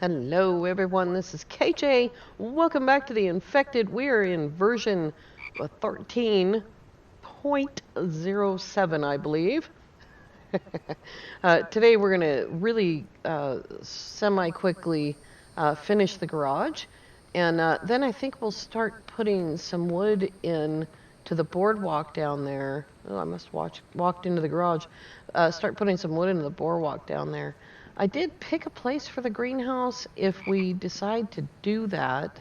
Hello everyone, this is KJ. Welcome back to The Infected. We are in version 13.07, I believe. Today we're going to really semi-quickly finish the garage. And then I think we'll start putting some wood in to the boardwalk down there. Oh, I must walked into the garage. Start putting some wood into the boardwalk down there. I did pick a place for the greenhouse if we decide to do that.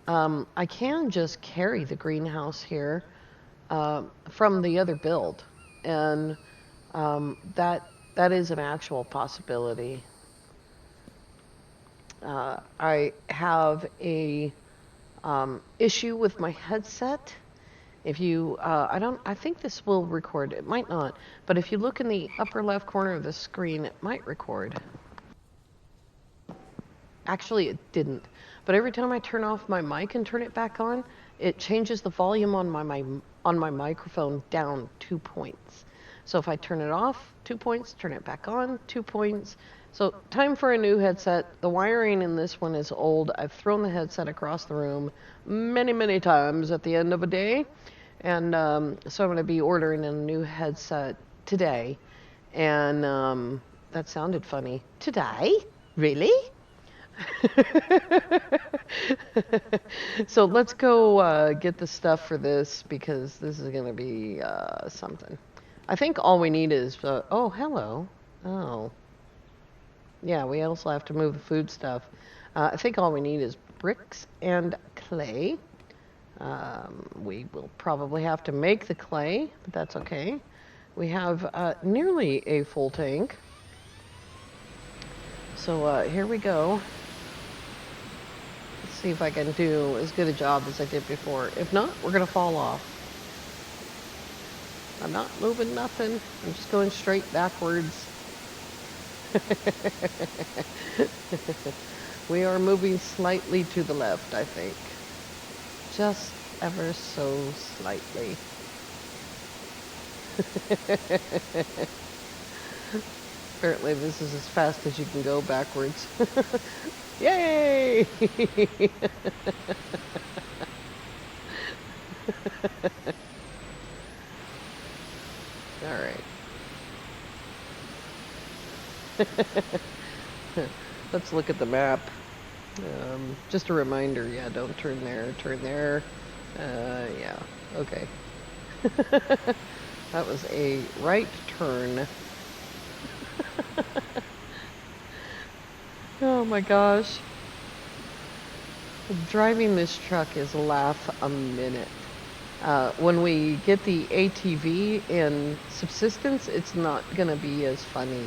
I can just carry the greenhouse here from the other build, and that is an actual possibility. I have a issue with my headset. If you, I think this will record. It might not, but if you look in the upper left corner of the screen, it might record. Actually, it didn't. But every time I turn off my mic and turn it back on, it changes the volume on my microphone down 2 points. So if I turn it off, 2 points, turn it back on, 2 points. So time for a new headset. The wiring in this one is old. I've thrown the headset across the room many, many times at the end of a day. And so I'm going to be ordering a new headset today. And that sounded funny. Today? Really? So let's go get the stuff for this because this is going to be something. I think all we need is, oh, hello. Oh. Yeah, we also have to move the food stuff. I think all we need is bricks and clay. We will probably have to make the clay, but that's okay. We have nearly a full tank. So here we go. Let's see if I can do as good a job as I did before. If not, we're going to fall off. I'm not moving nothing. I'm just going straight backwards. We are moving slightly to the left, I think. Just ever so slightly. Apparently this is as fast as you can go backwards. Yay! All right. Let's look at the map. Just a reminder, yeah, don't turn there, turn there. Yeah, okay. That was a right turn. Oh my gosh. Driving this truck is a laugh a minute. When we get the ATV in subsistence, it's not gonna be as funny.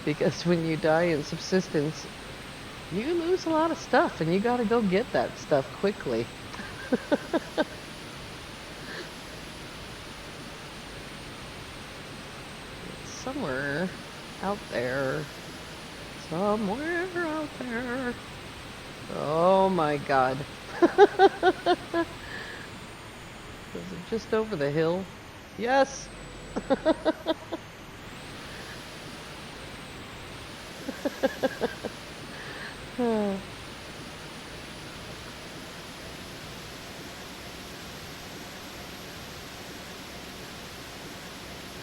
Because when you die in subsistence, you lose a lot of stuff and you gotta go get that stuff quickly. Somewhere out there. Somewhere out there. Oh my god. Is it just over the hill? Yes!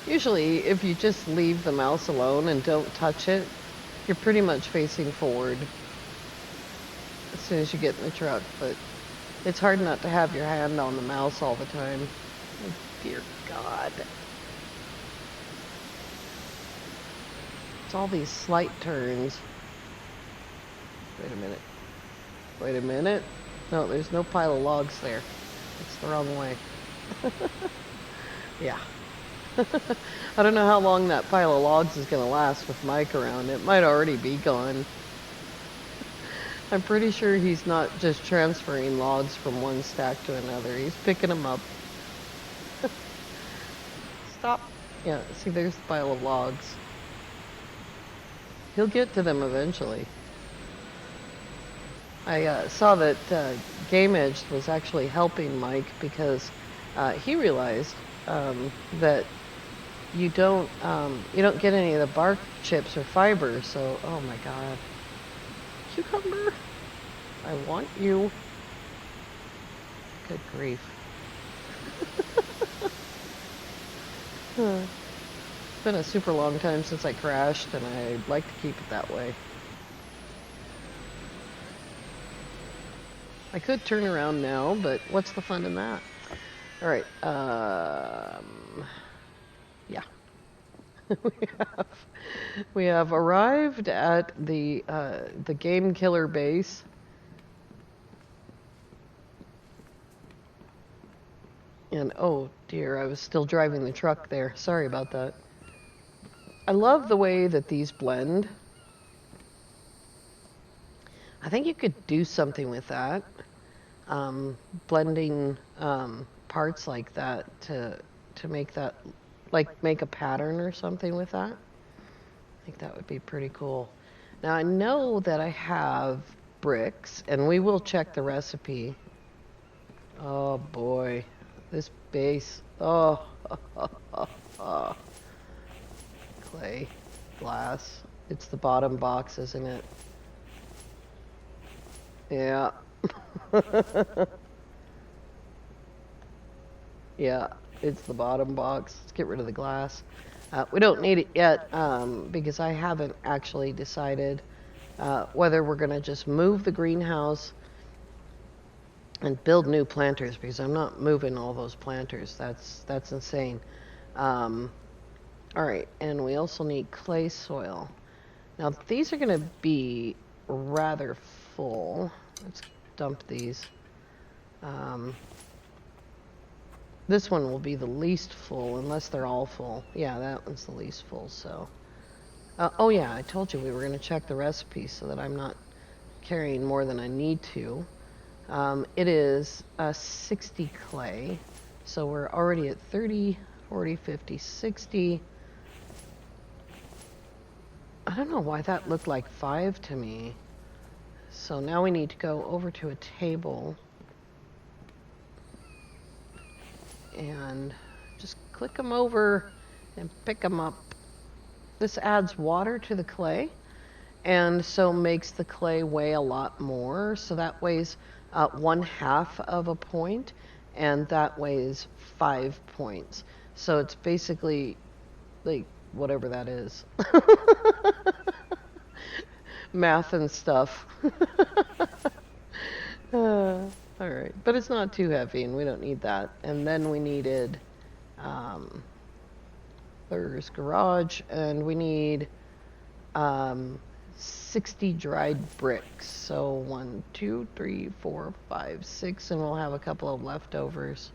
Usually, if you just leave the mouse alone and don't touch it, you're pretty much facing forward as soon as you get in the truck, but it's hard not to have your hand on the mouse all the time. Oh, dear God. It's all these slight turns. Wait a minute. Wait a minute. No, there's no pile of logs there. It's the wrong way. Yeah. I don't know how long that pile of logs is going to last with Mike around. It might already be gone. I'm pretty sure he's not just transferring logs from one stack to another. He's picking them up. Stop. Yeah, see, there's the pile of logs. He'll get to them eventually. I saw that Game Edge was actually helping Mike because he realized that you don't get any of the bark chips or fiber. So, oh my God, cucumber, I want you. Good grief. It's been a super long time since I crashed, and I'd like to keep it that way. I could turn around now, but what's the fun in that? All right. Yeah. we have arrived at the game killer base. And oh dear, I was still driving the truck there. Sorry about that. I love the way that these blend. I think you could do something with that. Blending parts like that to make that, like make a pattern or something with that. I think that would be pretty cool. Now I know that I have bricks, and we will check the recipe. Oh boy, this base. Oh, clay, glass. It's the bottom box, isn't it? Yeah. Yeah, it's the bottom box. Let's get rid of the glass. We don't need it yet because I haven't actually decided whether we're going to just move the greenhouse and build new planters, because I'm not moving all those planters. That's insane. All right, and we also need clay soil. Now these are going to be rather full. Let's dump these. This one will be the least full, unless they're all full. Yeah, that one's the least full, so. Oh yeah, I told you we were going to check the recipe so that I'm not carrying more than I need to. It is 60 clay, so we're already at 30, 40, 50, 60. I don't know why that looked like 5 to me. So now we need to go over to a table and just click them over and pick them up. This adds water to the clay, and so makes the clay weigh a lot more. So that weighs 1/2 of a point, and that weighs 5 points. So it's basically like whatever that is. Math and stuff. All right, but it's not too heavy, and we don't need that. And then we needed, there's garage, and we need 60 dried bricks. So 1, 2, 3, 4, 5, 6, and we'll have a couple of leftovers.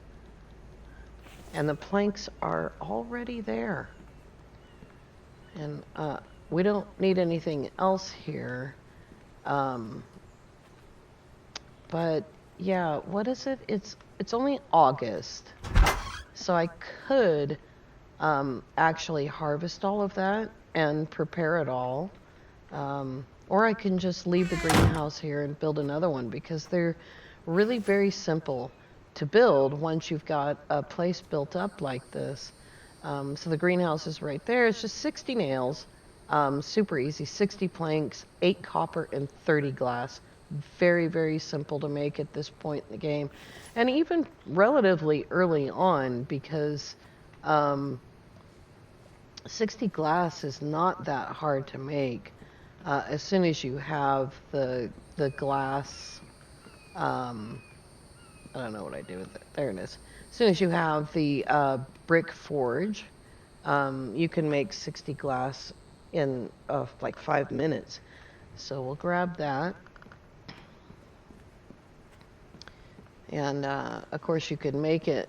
And the planks are already there. And we don't need anything else here. But yeah, what is it? It's only August, so I could actually harvest all of that and prepare it all, or I can just leave the greenhouse here and build another one, because they're really very simple to build once you've got a place built up like this. So the greenhouse is right there. It's just 60 nails, super easy, 60 planks, 8 copper, and 30 glass. Very, very simple to make at this point in the game. And even relatively early on, because 60 glass is not that hard to make. As soon as you have the glass, I don't know what I do with it. There it is. As soon as you have the brick forge, you can make 60 glass in like 5 minutes. So we'll grab that. And of course you could make it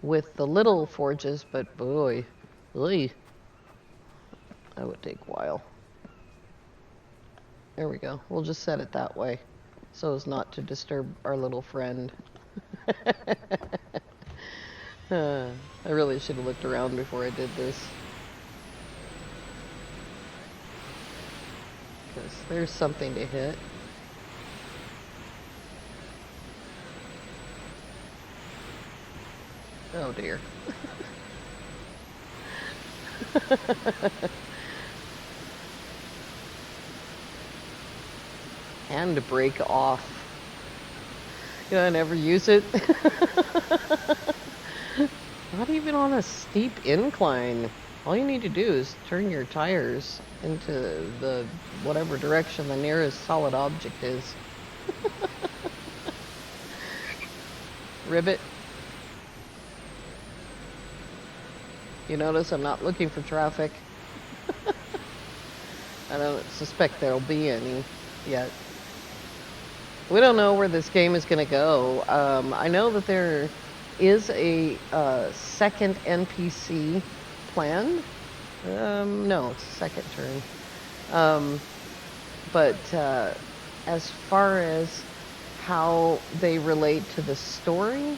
with the little forges, but boy, that would take a while. There we go. We'll just set it that way so as not to disturb our little friend. I really should have looked around before I did this, because there's something to hit. Oh dear. Handbrake off. I never use it. Not even on a steep incline. All you need to do is turn your tires into the whatever direction the nearest solid object is. Ribbit. You notice I'm not looking for traffic. I don't suspect there'll be any yet. We don't know where this game is going to go. I know that there is a second NPC planned. No, it's a second turn. But as far as how they relate to the story,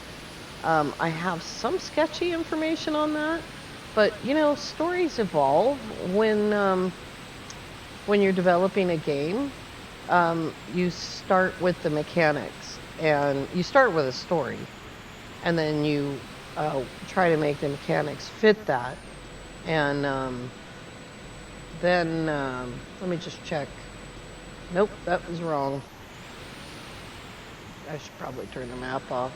I have some sketchy information on that. But, stories evolve when you're developing a game. You start with the mechanics, and you start with a story, and then you try to make the mechanics fit that. And then, let me just check. Nope, that was wrong. I should probably turn the map off.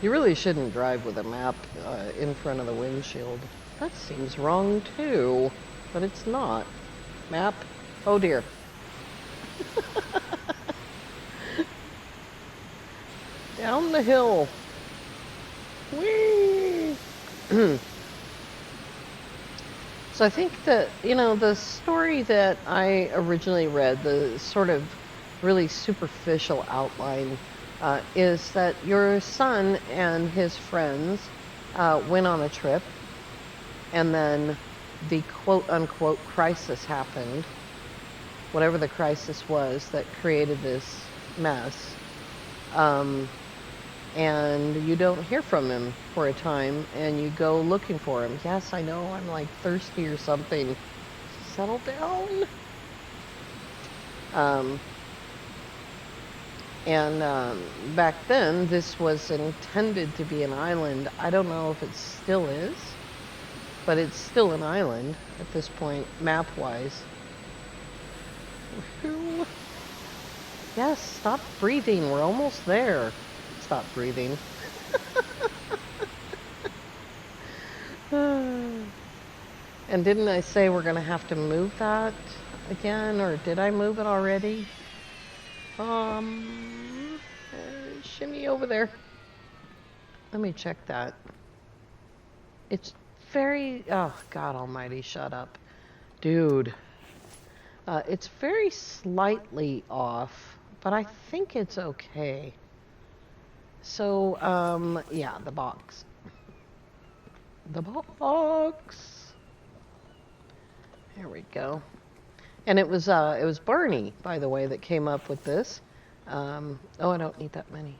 You really shouldn't drive with a map in front of the windshield. That seems wrong too, but it's not. Map? Oh dear. Down the hill. Whee! So I think that, the story that I originally read, the sort of really superficial outline, is that your son and his friends went on a trip, and then the quote-unquote crisis happened, whatever the crisis was that created this mess, and you don't hear from him for a time, and you go looking for him. Yes, I know, I'm like thirsty or something. Settle down. Back then, this was intended to be an island. I don't know if it still is, but it's still an island at this point, map-wise. Yes, stop breathing. We're almost there. Stop breathing. And didn't I say we're going to have to move that again, or did I move it already? Shimmy over there. Let me check that. It's very, oh, God almighty, shut up. Dude. It's very slightly off, but I think it's okay. So, yeah, the box. The box. There we go. And it was Barney, by the way, that came up with this. Oh, I don't need that many.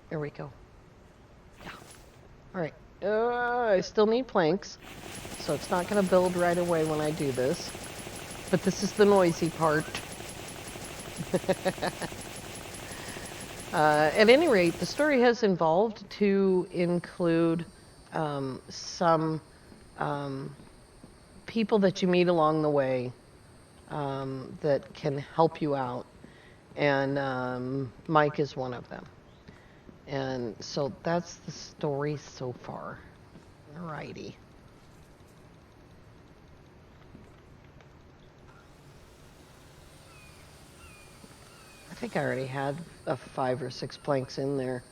There we go. Yeah. All right. I still need planks, so it's not going to build right away when I do this. But this is the noisy part. At any rate, the story has evolved to include some people that you meet along the way that can help you out. And Mike is one of them. And so that's the story so far. Alrighty. I think I already had 5 or 6 planks in there.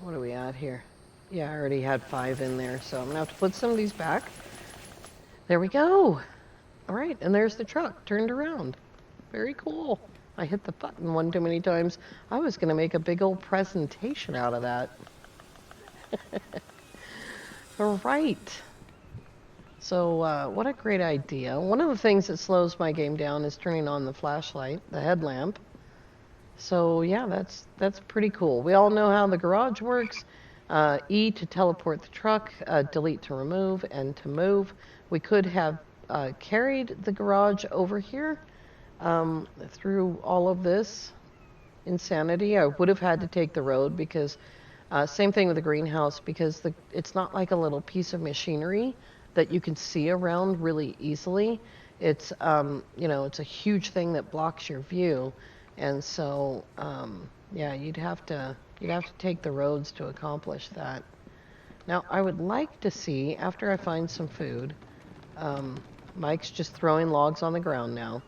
What are we at here? Yeah, I already had 5 in there, so I'm gonna have to put some of these back. There we go. All right, and there's the truck turned around. Very cool. I hit the button one too many times. I was gonna make a big old presentation out of that. All right. So what a great idea. One of the things that slows my game down is turning on the flashlight, the headlamp. So yeah, that's pretty cool. We all know how the garage works. E to teleport the truck, delete to remove, and to move. We could have carried the garage over here through all of this insanity. I would have had to take the road because Same thing with the greenhouse, because it's not like a little piece of machinery that you can see around really easily. It's it's a huge thing that blocks your view, and so yeah, you'd have to take the roads to accomplish that. Now, I would like to see, after I find some food, Mike's just throwing logs on the ground now.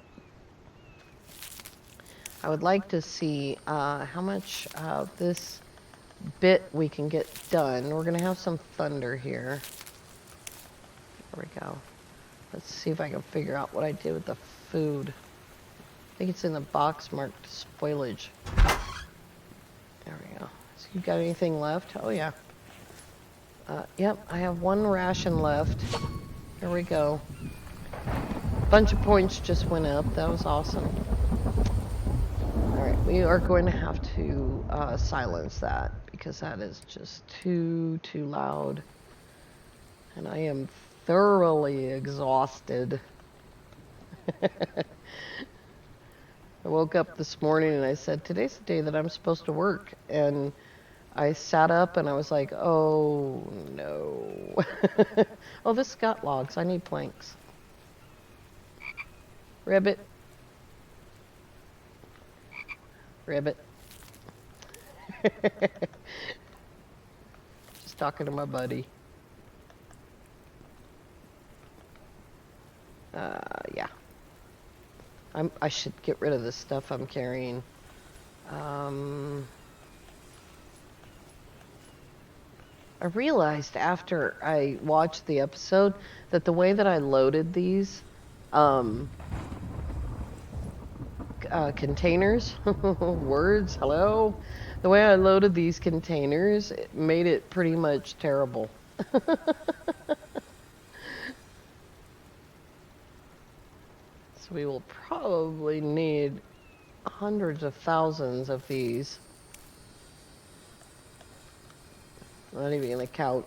I would like to see how much of this bit we can get done. We're going to have some thunder here. There we go. Let's see if I can figure out what I did with the food. I think it's in the box marked spoilage. There we go. So you got anything left? Oh, yeah. Yep, I have one ration left. Here we go. Bunch of points just went up. That was awesome. Alright, we are going to have to silence that, because that is just too loud. And I am thoroughly exhausted. I woke up this morning and I said, today's the day that I'm supposed to work. And I sat up and I was like, oh no. Oh, this got logs. I need planks. Ribbit. Ribbit. Just talking to my buddy. Yeah. I should get rid of this stuff I'm carrying. I realized after I watched the episode that the way that I loaded these containers, words, hello, the way I loaded these containers, it made it pretty much terrible. So we will probably need hundreds of thousands of these. I'm not even gonna count.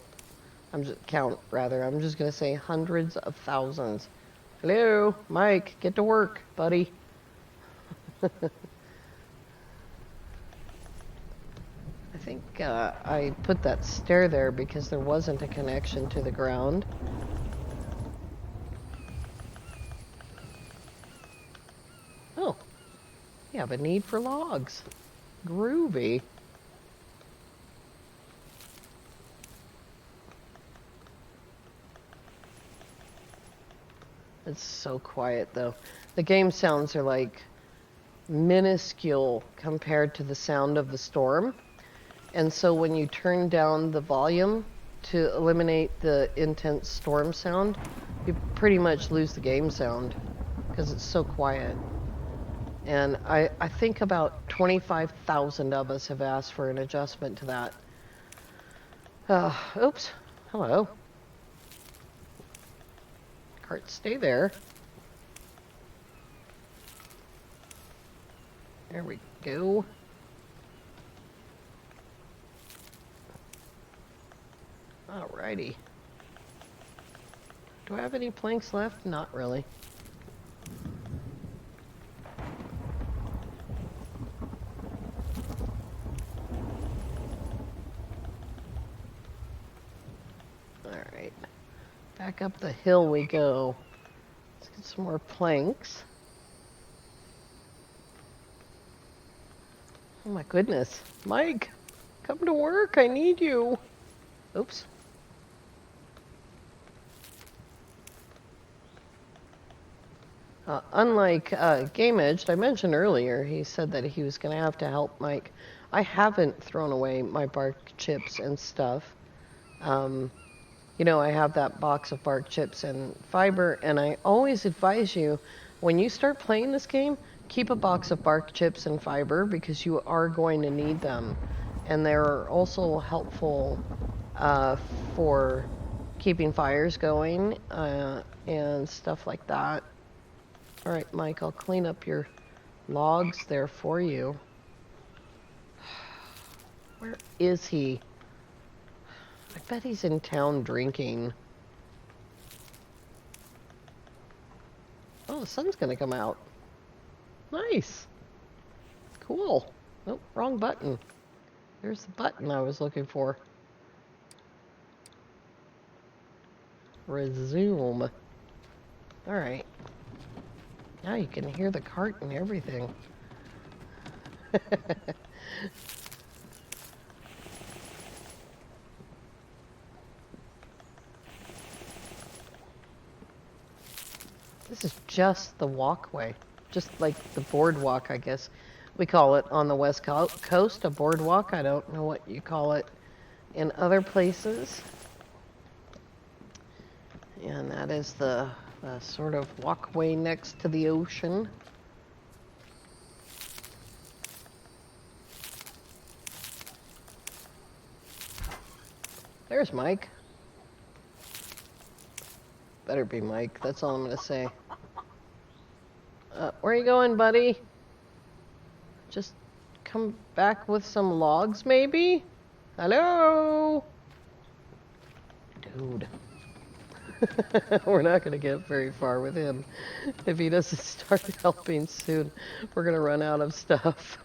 I'm just gonna say hundreds of thousands. Hello, Mike, get to work, buddy. I think I put that stair there because there wasn't a connection to the ground. Oh, you have a need for logs. Groovy. It's so quiet, though. The game sounds are like minuscule compared to the sound of the storm. And so when you turn down the volume to eliminate the intense storm sound, you pretty much lose the game sound because it's so quiet. And I think about 25,000 of us have asked for an adjustment to that. Oops. Hello. Cart, stay there. There we go. Alrighty. Do I have any planks left? Not really. Alright. Back up the hill we go. Let's get some more planks. Oh my goodness. Mike, come to work. I need you. Oops. Unlike Game Edged, I mentioned earlier, he said that he was going to have to help Mike. I haven't thrown away my bark chips and stuff. You know, I have that box of bark chips and fiber, and I always advise you, when you start playing this game, keep a box of bark chips and fiber because you are going to need them. And they're also helpful for keeping fires going and stuff like that. All right, Mike, I'll clean up your logs there for you. Where is he? I bet he's in town drinking. Oh, the sun's gonna come out. Nice. Cool. Oh, wrong button. There's the button I was looking for. Resume. Alright. Now you can hear the cart and everything. This is just the walkway. Just like the boardwalk, I guess. We call it on the west coast, a boardwalk. I don't know what you call it in other places. And that is the sort of walkway next to the ocean. There's Mike. Better be Mike, that's all I'm gonna say. Where are you going, buddy? Just come back with some logs, maybe? Hello? Dude. We're not gonna get very far with him. If he doesn't start helping soon, we're gonna run out of stuff.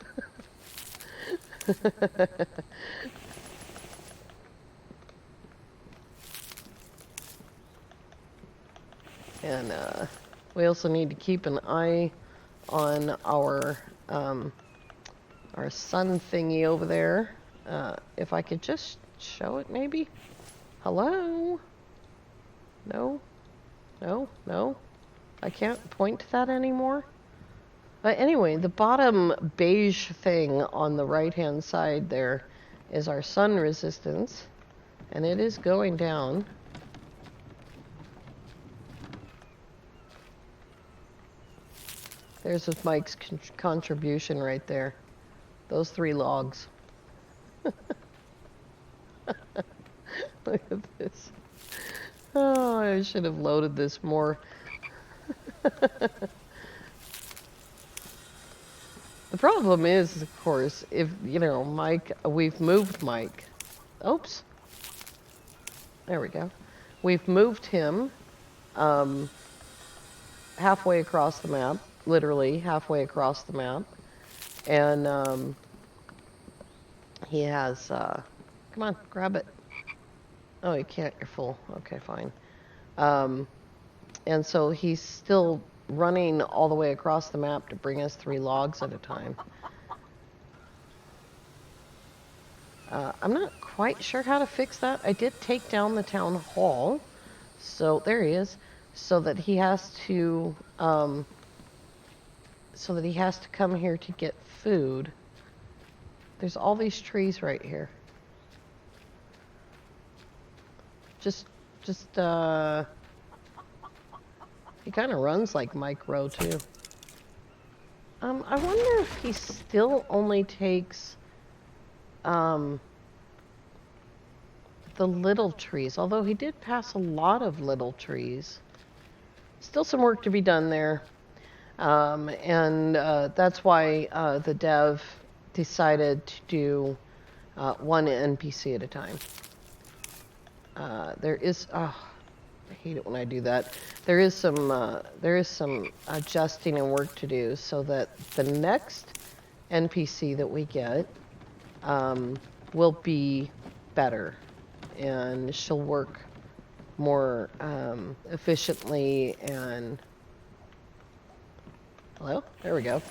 And we also need to keep an eye on our sun thingy over there. If I could just show it, maybe. Hello? No? No? No? I can't point to that anymore? But anyway, the bottom beige thing on the right-hand side there is our sun resistance, and it is going down. There's Mike's contribution right there. Those 3 logs. Look at this. Oh, I should have loaded this more. The problem is, of course, if, you know, Mike, we've moved Mike. Oops. There we go. We've moved him halfway across the map. Literally halfway across the map, and he has come on, grab it. Oh, you can't, you're full. Okay, fine. And so he's still running all the way across the map to bring us 3 logs at a time. I'm not quite sure how to fix that. I did take down the town hall, so there he is, so that he has to come here to get food. There's all these trees right here. He kind of runs like Mike Rowe too. I wonder if he still only takes the little trees, although he did pass a lot of little trees. Still some work to be done there. And that's why the dev decided to do 1 NPC at a time. There is, I hate it when I do that. There is some adjusting and work to do so that the next NPC that we get will be better, and she'll work more efficiently and. Hello? There we go.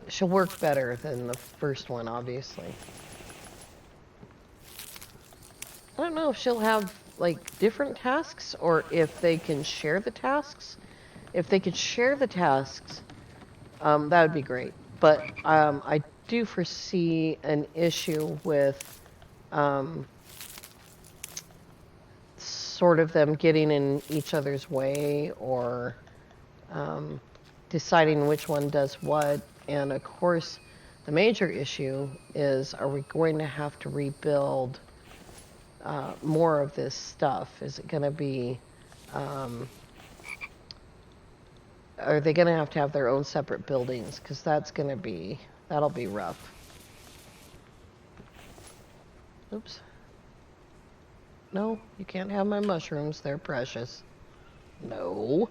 She'll work better than the first one, obviously. I don't know if she'll have, like, different tasks, or if they can share the tasks. If they could share the tasks, that would be great. But I do foresee an issue with sort of them getting in each other's way, or deciding which one does what. And of course, the major issue is, are we going to have to rebuild more of this stuff? Is it going to be, are they going to have their own separate buildings? Because that'll be rough. Oops. No, you can't have my mushrooms. They're precious. No.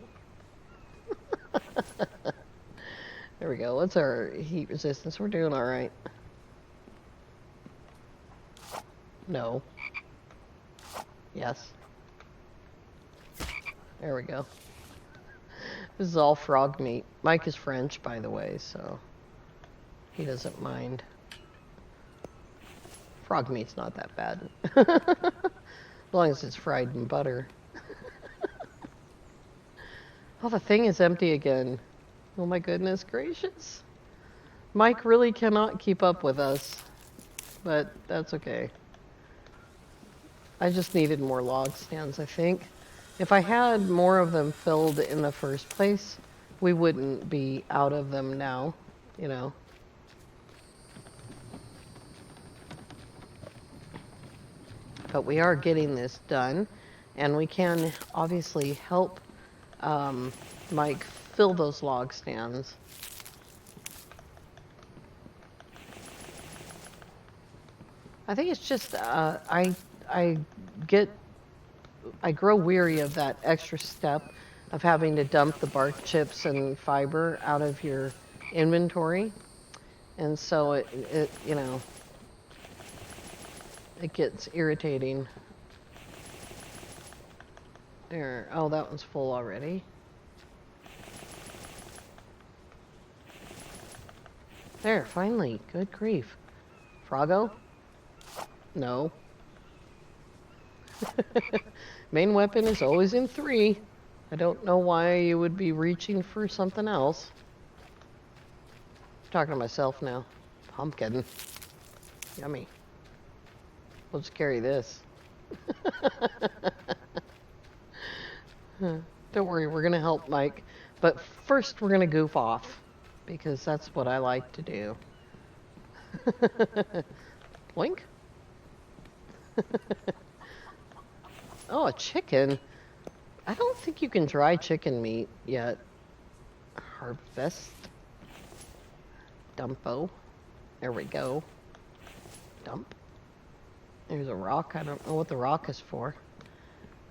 There we go. What's our heat resistance? We're doing all right. No. Yes. There we go. This is all frog meat. Mike is French, by the way, so he doesn't mind. Frog meat's not that bad. As long as it's fried in butter. Oh, the thing is empty again. Oh my goodness gracious. Mike really cannot keep up with us, but that's okay. I just needed more log stands, I think. If I had more of them filled in the first place, we wouldn't be out of them now, you know. But we are getting this done, and we can obviously help Mike fill those log stands. I think it's just I grow weary of that extra step of having to dump the bark chips and fiber out of your inventory, and so it you know, it gets irritating. There. Oh, that one's full already. There, finally. Good grief. Froggo? No. Main weapon is always in 3. I don't know why you would be reaching for something else. I'm talking to myself now. Pumpkin. Yummy. Let's carry this. Don't worry, we're going to help Mike. But first we're going to goof off, because that's what I like to do. Blink? Oh, a chicken. I don't think you can dry chicken meat yet. Harvest. Dumpo. There we go. Dump. There's a rock. I don't know what the rock is for.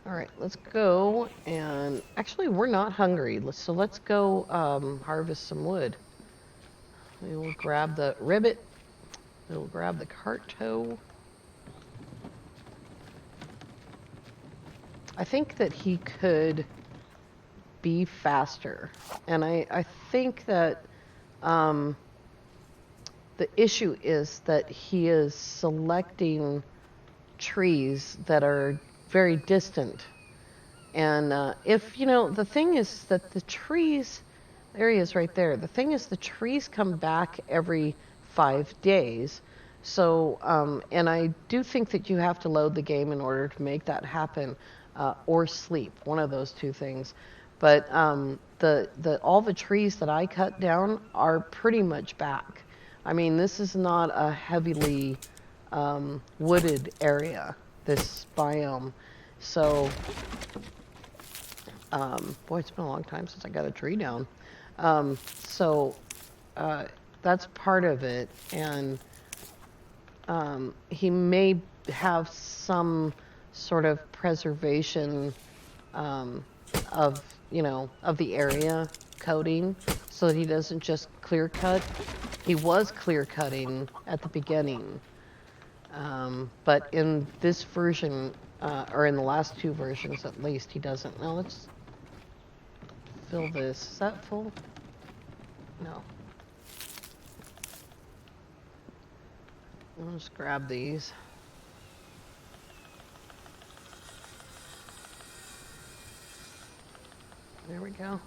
Alright, let's go. And actually, we're not hungry. So let's go harvest some wood. We will grab the ribbit. We'll grab the cart toe. I think that he could be faster. And I think that the issue is that he is selecting trees that are very distant. And if, you know, the thing is that the trees, there he is right there. The thing is the trees come back every 5 days. So, and I do think that you have to load the game in order to make that happen. Or sleep, one of those two things. But all the trees that I cut down are pretty much back. I mean, this is not a heavily wooded area, this biome. So, boy, it's been a long time since I got a tree down. So that's part of it, and he may have some sort of preservation of, you know, of the area coding, so that he doesn't just clear cut. He was clear cutting at the beginning, but in this version, or in the last 2 versions at least, he doesn't. Now let's fill this. Is that full? No. I'll just grab these. There we go.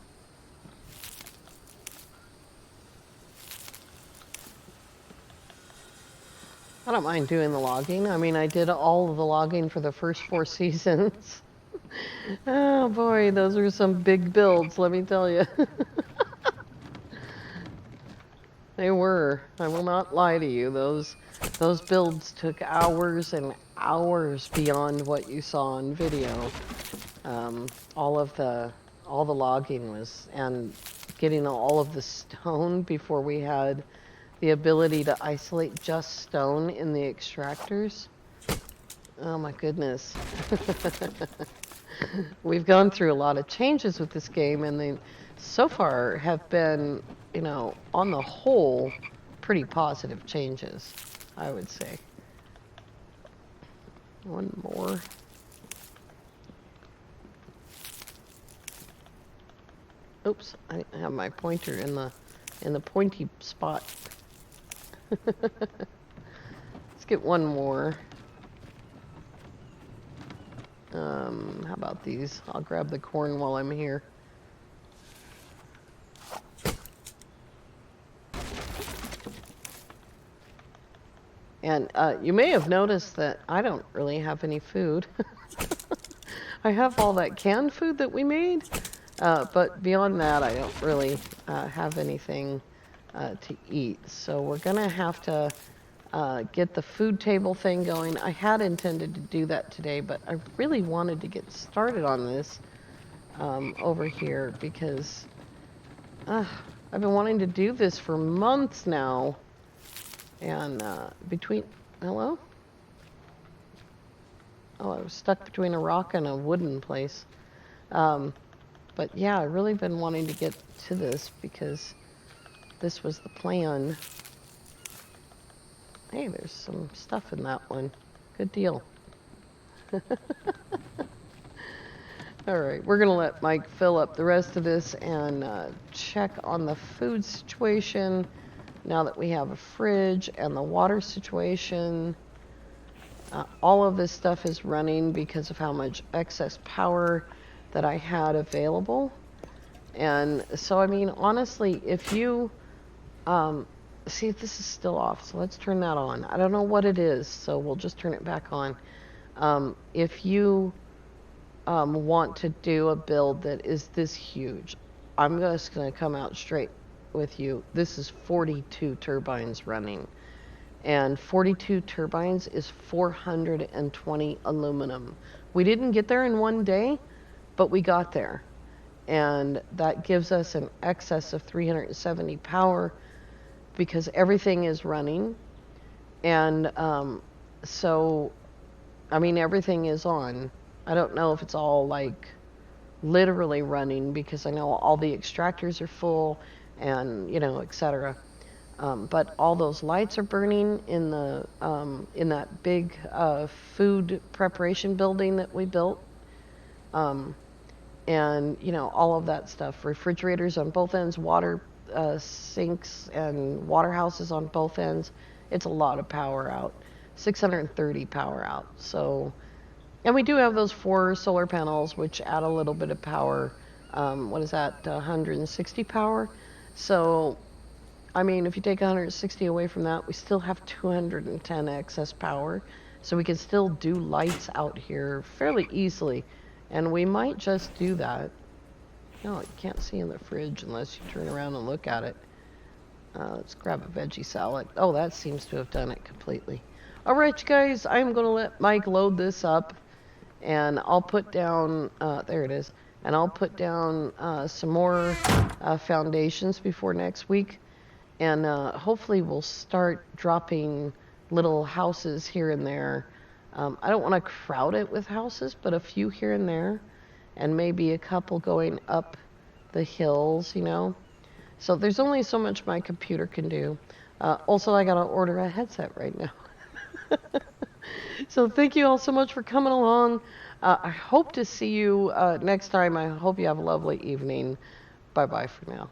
I don't mind doing the logging. I mean, I did all of the logging for the first 4 seasons. Oh boy, those were some big builds, let me tell you. They were. I will not lie to you. Those builds took hours and hours beyond what you saw on video. All the logging was, and getting all of the stone before we had the ability to isolate just stone in the extractors. Oh my goodness. We've gone through a lot of changes with this game, and they so far have been, you know, on the whole, pretty positive changes, I would say. One more. Oops, I have my pointer in the pointy spot. Let's get one more. How about these? I'll grab the corn while I'm here. And you may have noticed that I don't really have any food. I have all that canned food that we made, but beyond that, I don't really have anything to eat. So we're gonna have to get the food table thing going. I had intended to do that today, but I really wanted to get started on this over here because I've been wanting to do this for months now. And hello? Oh, I was stuck between a rock and a wooden place. But yeah, I've really been wanting to get to this because this was the plan. Hey, there's some stuff in that one. Good deal. All right, we're going to let Mike fill up the rest of this and check on the food situation now that we have a fridge and the water situation. All of this stuff is running because of how much excess power that I had available. And so, I mean, honestly, if you, see if this is still off, so let's turn that on. I don't know what it is, so we'll just turn it back on. If you want to do a build that is this huge, I'm just going to come out straight with you. This is 42 turbines running. And 42 turbines is 420 aluminum. We didn't get there in one day, but we got there. And that gives us an excess of 370 power because everything is running. And so, I mean, everything is on. I don't know if it's all like literally running because I know all the extractors are full and, you know, etc. But all those lights are burning in the in that big food preparation building that we built. And, you know, all of that stuff. Refrigerators on both ends, water sinks and water houses on both ends. It's a lot of power out. 630 power out. So, and we do have those 4 solar panels, which add a little bit of power. What is that? 160 power. So, I mean, if you take 160 away from that, we still have 210 excess power. So we can still do lights out here fairly easily. And we might just do that. No, you can't see in the fridge unless you turn around and look at it. Let's grab a veggie salad. Oh, that seems to have done it completely. All right, you guys, I'm going to let Mike load this up. And I'll put down, there it is. And I'll put down some more foundations before next week. And hopefully we'll start dropping little houses here and there. I don't want to crowd it with houses, but a few here and there. And maybe a couple going up the hills, you know. So there's only so much my computer can do. Also, I got to order a headset right now. So thank you all so much for coming along. I hope to see you next time. I hope you have a lovely evening. Bye-bye for now.